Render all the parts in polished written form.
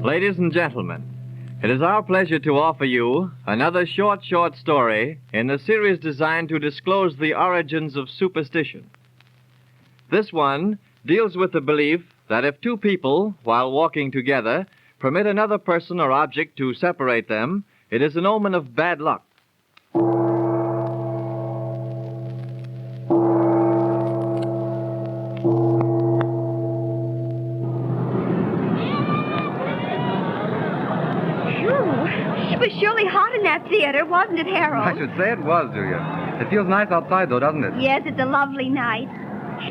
Ladies and gentlemen, it is our pleasure to offer you another short story in a series designed to disclose the origins of superstition. This one deals with the belief that if two people, while walking together, permit another person or object to separate them, it is an omen of bad luck. It was surely hot in that theater, wasn't it, Harold? I should say it was, Julia. It feels nice outside, though, doesn't it? Yes, it's a lovely night.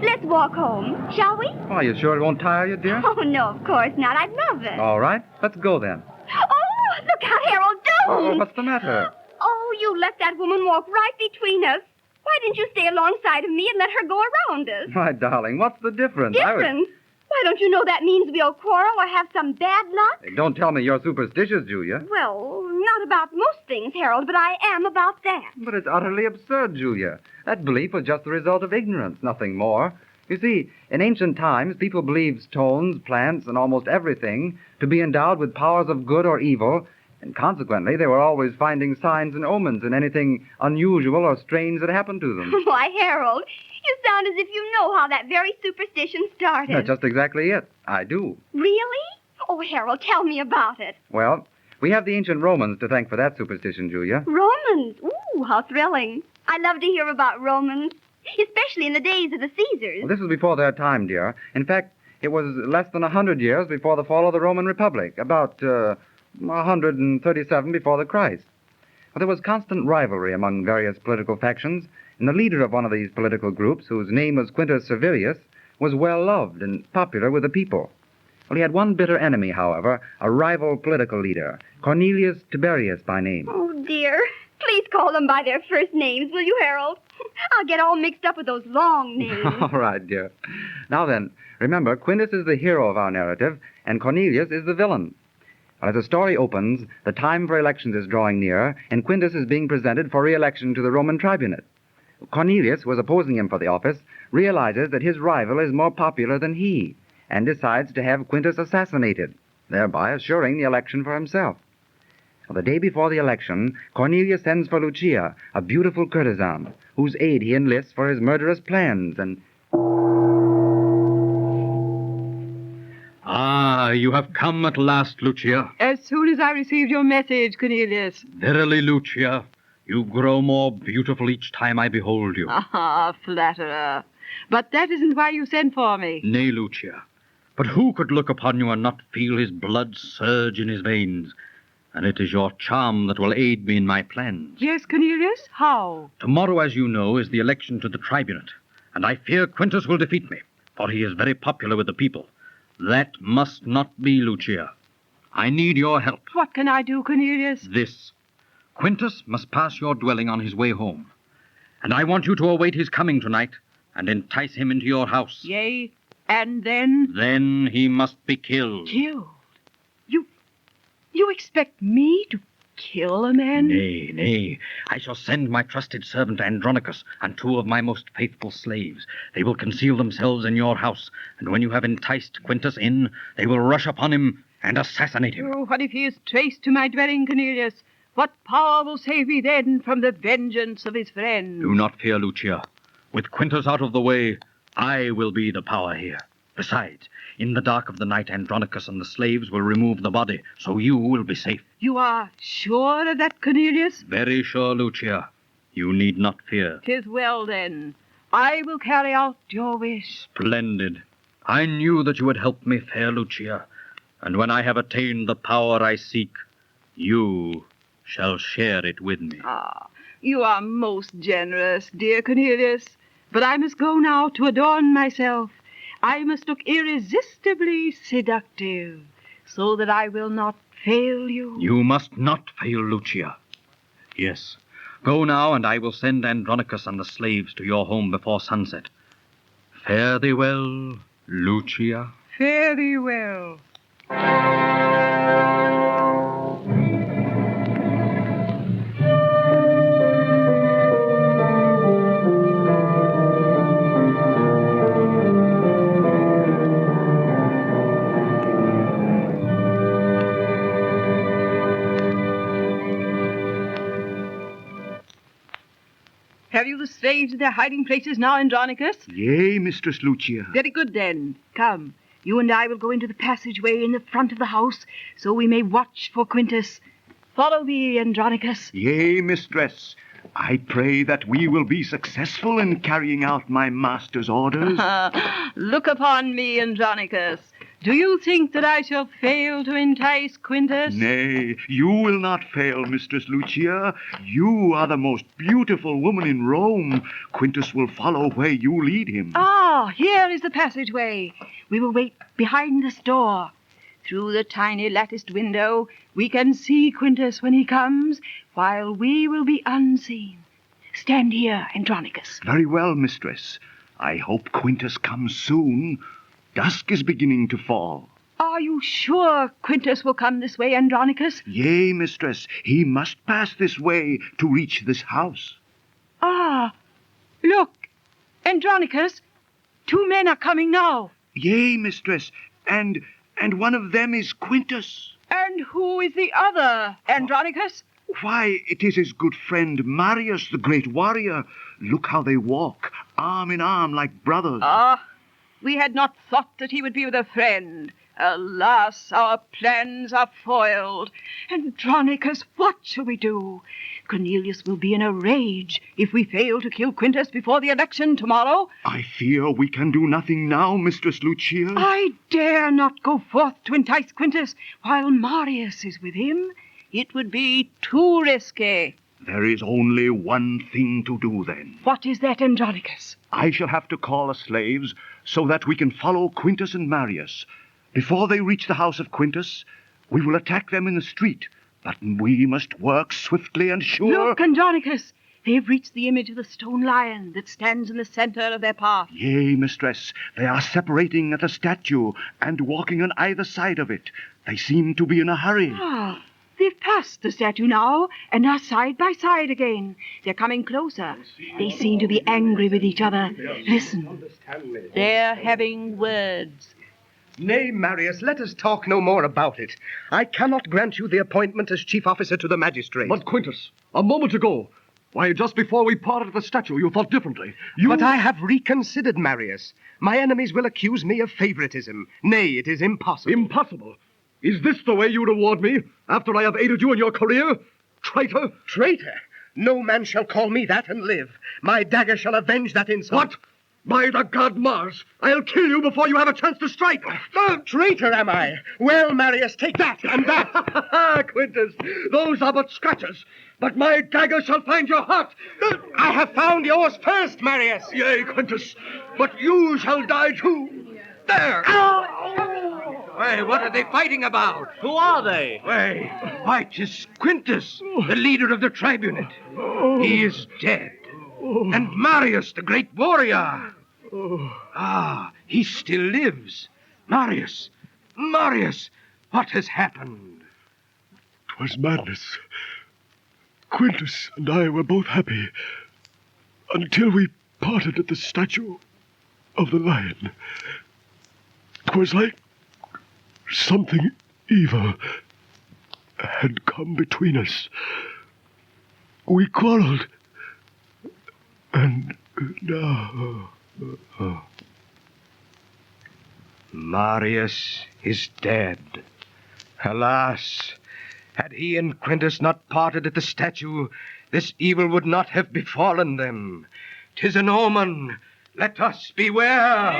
Let's walk home, shall we? Oh, are you sure it won't tire you, dear? Oh, no, of course not. I'd love it. All right, let's go then. Oh, look out, Harold, don't! Oh, what's the matter? Oh, you let that woman walk right between us. Why didn't you stay alongside of me and let her go around us? My darling, what's the difference? Difference? Why, don't you know that means we'll quarrel or have some bad luck? Hey, don't tell me you're superstitious, Julia. Well, not about most things, Harold, but I am about that. But it's utterly absurd, Julia. That belief was just the result of ignorance, nothing more. You see, in ancient times, people believed stones, plants, and almost everything to be endowed with powers of good or evil, and consequently, they were always finding signs and omens in anything unusual or strange that happened to them. Why, Harold, you sound as if you know how that very superstition started. That's just exactly it. I do. Really? Oh, Harold, tell me about it. Well, we have the ancient Romans to thank for that superstition, Julia. Romans? Ooh, how thrilling. I love to hear about Romans, especially in the days of the Caesars. Well, this was before their time, dear. In fact, it was less than 100 years before the fall of the Roman Republic, about 137 before the Christ. Well, there was constant rivalry among various political factions, and the leader of one of these political groups, whose name was Quintus Servilius, was well loved and popular with the people. Well, he had one bitter enemy, however, a rival political leader, Cornelius Tiberius by name. Oh, dear. Please call them by their first names, will you, Harold? I'll get all mixed up with those long names. All right, dear. Now then, remember, Quintus is the hero of our narrative, and Cornelius is the villain. As the story opens, the time for elections is drawing near, and Quintus is being presented for re-election to the Roman tribunate. Cornelius, who was opposing him for the office, realizes that his rival is more popular than he, and decides to have Quintus assassinated, thereby assuring the election for himself. Well, the day before the election, Cornelius sends for Lucia, a beautiful courtesan, whose aid he enlists for his murderous plans, and... Ah, you have come at last, Lucia. As soon as I received your message, Cornelius. Verily, Lucia, you grow more beautiful each time I behold you. Ah, flatterer. But that isn't why you sent for me. Nay, Lucia, but who could look upon you and not feel his blood surge in his veins? And it is your charm that will aid me in my plans. Yes, Cornelius? How? Tomorrow, as you know, is the election to the tribunate, and I fear Quintus will defeat me, for he is very popular with the people. That must not be, Lucia. I need your help. What can I do, Cornelius? This. Quintus must pass your dwelling on his way home, and I want you to await his coming tonight and entice him into your house. Yea, and then? Then he must be killed. Killed? You expect me to kill a man? Nay, nay. I shall send my trusted servant Andronicus and 2 of my most faithful slaves. They will conceal themselves in your house, and when you have enticed Quintus in, they will rush upon him and assassinate him. Oh, what if he is traced to my dwelling, Cornelius? What power will save me then from the vengeance of his friends? Do not fear, Lucia. With Quintus out of the way, I will be the power here. Besides, in the dark of the night, Andronicus and the slaves will remove the body, so you will be safe. You are sure of that, Cornelius? Very sure, Lucia. You need not fear. 'Tis well, then. I will carry out your wish. Splendid. I knew that you would help me, fair Lucia. And when I have attained the power I seek, you shall share it with me. Ah, you are most generous, dear Cornelius. But I must go now to adorn myself. I must look irresistibly seductive, so that I will not fail you. You must not fail, Lucia. Yes, go now, and I will send Andronicus and the slaves to your home before sunset. Fare thee well, Lucia. Fare thee well. Have you the slaves in their hiding places now, Andronicus? Yea, Mistress Lucia. Very good, then. Come, you and I will go into the passageway in the front of the house, so we may watch for Quintus. Follow me, Andronicus. Yea, mistress. I pray that we will be successful in carrying out my master's orders. Look upon me, Andronicus. Do you think that I shall fail to entice Quintus? Nay, you will not fail, Mistress Lucia. You are the most beautiful woman in Rome. Quintus will follow where you lead him. Ah, here is the passageway. We will wait behind this door. Through the tiny latticed window, we can see Quintus when he comes, while we will be unseen. Stand here, Andronicus. Very well, mistress. I hope Quintus comes soon. Dusk is beginning to fall. Are you sure Quintus will come this way, Andronicus? Yea, mistress. He must pass this way to reach this house. Ah, look, Andronicus, 2 men are coming now. Yea, mistress, and one of them is Quintus. And who is the other, Andronicus? Why, it is his good friend Marius, the great warrior. Look how they walk, arm in arm like brothers. Ah, we had not thought that he would be with a friend. Alas, our plans are foiled. Andronicus, what shall we do? Cornelius will be in a rage if we fail to kill Quintus before the election tomorrow. I fear we can do nothing now, Mistress Lucia. I dare not go forth to entice Quintus while Marius is with him. It would be too risky. There is only one thing to do, then. What is that, Andronicus? I shall have to call the slaves so that we can follow Quintus and Marius. Before they reach the house of Quintus, we will attack them in the street. But we must work swiftly and sure. Look, Andronicus, they have reached the image of the stone lion that stands in the center of their path. Yea, mistress, they are separating at the statue and walking on either side of it. They seem to be in a hurry. Ah, they've passed the statue now and are side by side again. They're coming closer. They seem to be angry with each other. Listen, they're having words. Nay, Marius, let us talk no more about it. I cannot grant you the appointment as chief officer to the magistrate. But, Quintus, a moment ago, why, just before we parted at the statue, you thought differently. But I have reconsidered, Marius. My enemies will accuse me of favoritism. Nay, it is impossible. Impossible? Is this the way you reward me, after I have aided you in your career? Traitor? Traitor? No man shall call me that and live. My dagger shall avenge that insult. What? By the god Mars, I'll kill you before you have a chance to strike. Traitor am I? Well, Marius, take that and that. Quintus, those are but scratches, but my dagger shall find your heart. I have found yours first, Marius. Yea, Quintus, but you shall die too. There! Why, what are they fighting about? Who are they? Why, 'tis Quintus, the leader of the tribunate. He is dead. And Marius, the great warrior. Ah, he still lives. Marius, what has happened? 'Twas madness. Quintus and I were both happy until we parted at the statue of the lion. 'Twas like something evil had come between us. We quarreled, and now... Marius is dead. Alas, had he and Quintus not parted at the statue, this evil would not have befallen them. 'Tis an omen. Let us beware.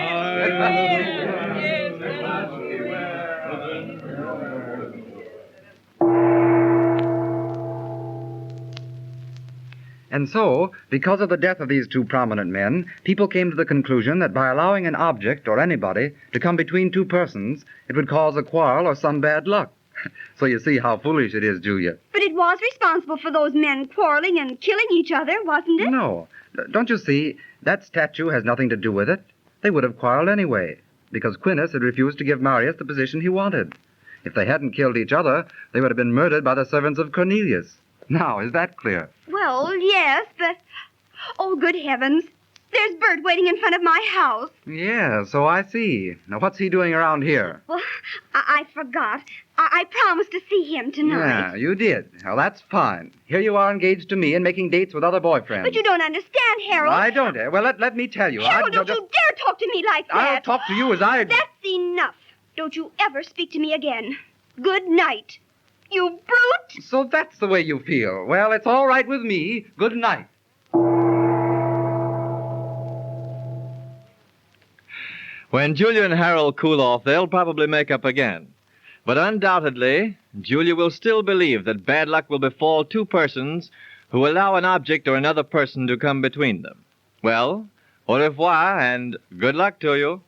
And so, because of the death of these two prominent men, people came to the conclusion that by allowing an object or anybody to come between two persons, it would cause a quarrel or some bad luck. So you see how foolish it is, Julia. But it was responsible for those men quarreling and killing each other, wasn't it? No. Don't you see? That statue has nothing to do with it. They would have quarreled anyway, because Quintus had refused to give Marius the position he wanted. If they hadn't killed each other, they would have been murdered by the servants of Cornelius. Now, is that clear? Well, yes, but... Oh, good heavens. There's Bert waiting in front of my house. Yeah, so I see. Now, what's he doing around here? Well, I forgot. I promised to see him tonight. Yeah, you did. Well, that's fine. Here you are engaged to me and making dates with other boyfriends. But you don't understand, Harold. I don't. Well, let me tell you. Harold, don't you dare talk to me like that. I'll talk to you as I... That's enough. Don't you ever speak to me again. Good night. You brute! So that's the way you feel. Well, it's all right with me. Good night. When Julia and Harold cool off, they'll probably make up again. But undoubtedly, Julia will still believe that bad luck will befall two persons who allow an object or another person to come between them. Well, au revoir and good luck to you.